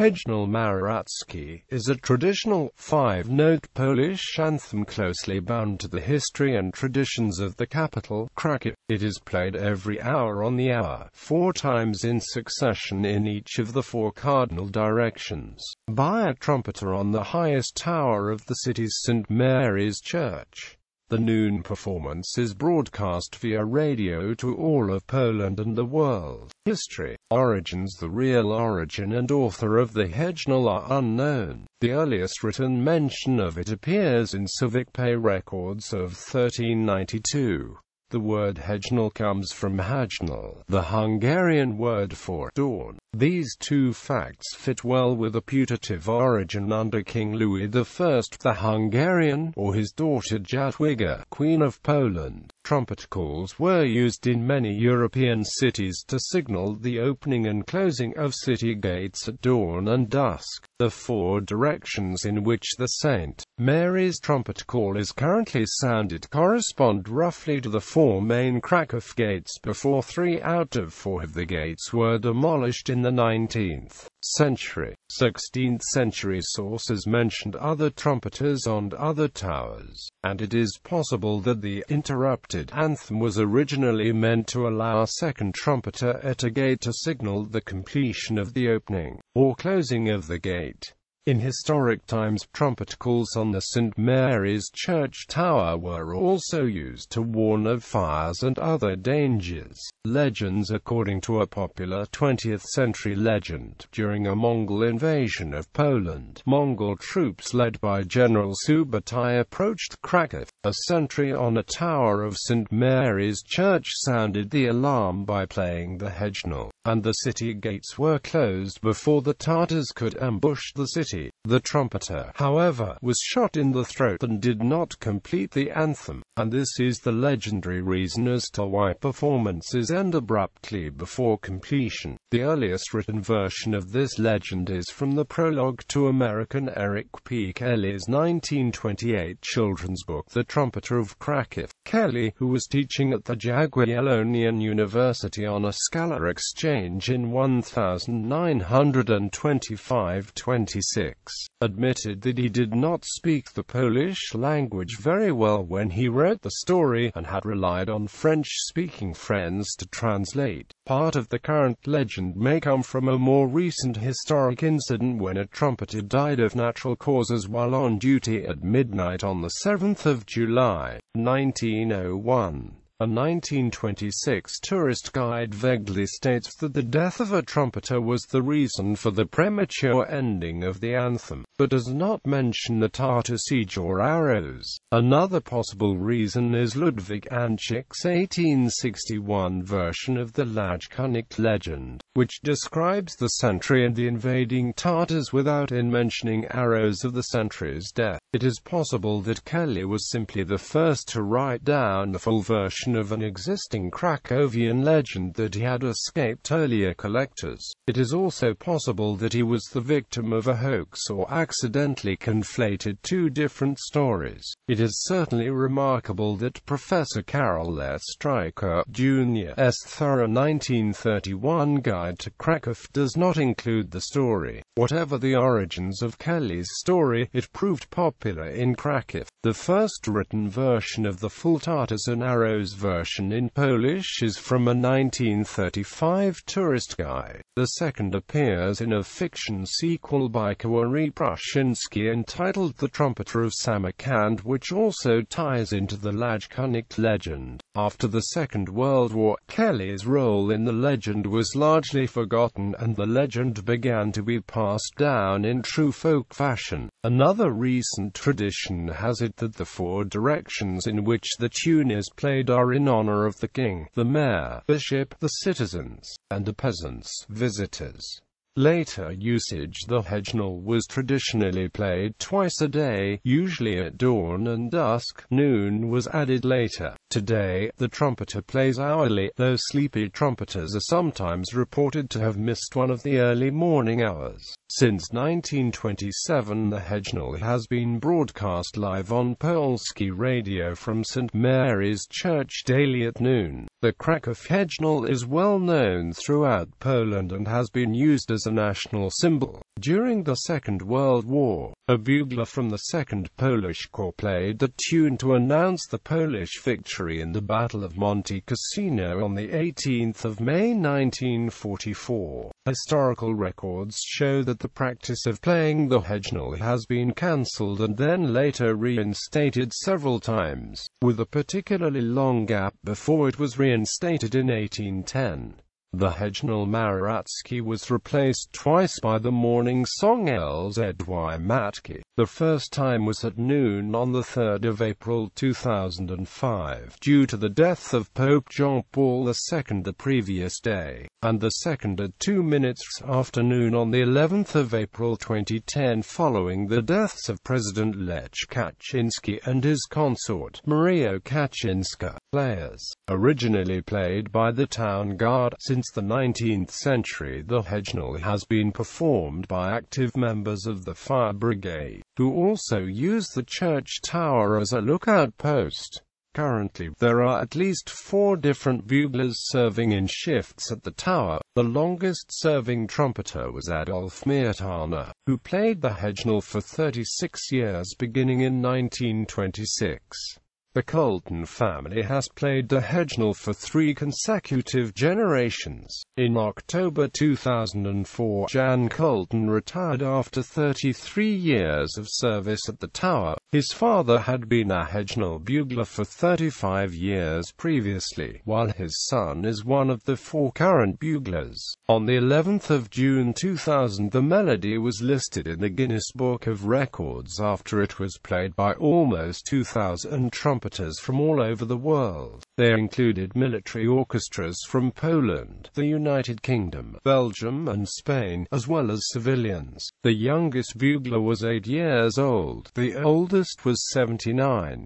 Hejnał Mariacki is a traditional, five-note Polish anthem closely bound to the history and traditions of the capital, Kraków. It is played every hour on the hour, 4 times in succession in each of the 4 cardinal directions, by a trumpeter on the highest tower of the city's St. Mary's Church. The noon performance is broadcast via radio to all of Poland and the world. History, origins. The real origin and author of the Hejnał are unknown. The earliest written mention of it appears in civic pay records of 1392. The word Hejnał comes from Hejnał, the Hungarian word for dawn. These two facts fit well with a putative origin under King Louis I the Hungarian, or his daughter Jadwiga, Queen of Poland. Trumpet calls were used in many European cities to signal the opening and closing of city gates at dawn and dusk. The 4 directions in which the St. Mary's trumpet call is currently sounded correspond roughly to the 4 main Kraków gates before 3 out of 4 of the gates were demolished in the 19th century. 16th century sources mentioned other trumpeters on other towers, and it is possible that the interrupted anthem was originally meant to allow a second trumpeter at a gate to signal the completion of the opening or closing of the gate. In historic times, trumpet calls on the St. Mary's Church tower were also used to warn of fires and other dangers. Legends. According to a popular 20th century legend, during a Mongol invasion of Poland, Mongol troops led by General Subutai approached Kraków. A sentry on a tower of St. Mary's Church sounded the alarm by playing the Hejnał, and the city gates were closed before the Tartars could ambush the city. The trumpeter, however, was shot in the throat and did not complete the anthem, and this is the legendary reason as to why performances end abruptly before completion. The earliest written version of this legend is from the prologue to American Eric P. Kelly's 1928 children's book The Trumpeter of Kraków. Kelly, who was teaching at the Jagiellonian University on a Scholar exchange in 1925-26, admitted that he did not speak the Polish language very well when he wrote the story, and had relied on French-speaking friends to translate. Part of the current legend may come from a more recent historic incident when a trumpeter died of natural causes while on duty at midnight on the 7th of July, 1901. A 1926 tourist guide vaguely states that the death of a trumpeter was the reason for the premature ending of the anthem, but does not mention the Tartar siege or arrows. Another possible reason is Ludwig Anschik's 1861 version of the Lajkunik legend, which describes the sentry and the invading Tartars without mentioning arrows of the sentry's death. It is possible that Kelly was simply the first to write down the full version of an existing Krakowian legend that he had escaped earlier collectors. It is also possible that he was the victim of a hoax or accidentally conflated 2 different stories. It is certainly remarkable that Professor Karol S. Stryker, Jr.'s thorough 1931 guide to Kraków does not include the story. Whatever the origins of Kelly's story, it proved popular in Kraków. The first written version of the full Tartars and Arrows version in Polish is from a 1935 tourist guide. The second appears in a fiction sequel by Kawary Prushinsky entitled The Trumpeter of Samarkand, which also ties into the Lajkunik legend. After the Second World War, Kelly's role in the legend was largely forgotten, and the legend began to be passed down in true folk fashion. Another recent tradition has it that the 4 directions in which the tune is played are in honor of the king, the mayor, bishop, the citizens, and the peasants, visitors. Later usage. The Hejnał was traditionally played twice a day, usually at dawn and dusk. Noon was added later. Today, the trumpeter plays hourly, though sleepy trumpeters are sometimes reported to have missed one of the early morning hours. Since 1927, the Hejnał has been broadcast live on Polski radio from St. Mary's Church daily at noon. The Kraków Hejnał is well known throughout Poland and has been used as as a national symbol. During the Second World War, a bugler from the 2nd Polish Corps played the tune to announce the Polish victory in the Battle of Monte Cassino on the 18th of May 1944. Historical records show that the practice of playing the Hejnał has been cancelled and then later reinstated several times, with a particularly long gap before it was reinstated in 1810. The Hejnał Mariacki was replaced twice by the morning song Hejnał Mariacki. The first time was at noon on the 3rd of April 2005 due to the death of Pope John Paul II the previous day, and the second at 2 minutes after noon on the 11th of April 2010 following the deaths of President Lech Kaczynski and his consort, Maria Kaczynska. Players, originally played by the town guard. Since the 19th century, the Hejnał has been performed by active members of the fire brigade, who also use the church tower as a lookout post. Currently, there are at least 4 different buglers serving in shifts at the tower. The longest-serving trumpeter was Adolf Smetana, who played the Hejnał for 36 years beginning in 1926. The Colton family has played the Hejnał for 3 consecutive generations. In October 2004, Jan Colton retired after 33 years of service at the tower. His father had been a Hejnał bugler for 35 years previously, while his son is one of the 4 current buglers. On the 11th of June 2000, the melody was listed in the Guinness Book of Records after it was played by almost 2,000 trumpeters from all over the world. They included military orchestras from Poland, the United Kingdom, Belgium and Spain, as well as civilians. The youngest bugler was 8 years old. The oldest was 79.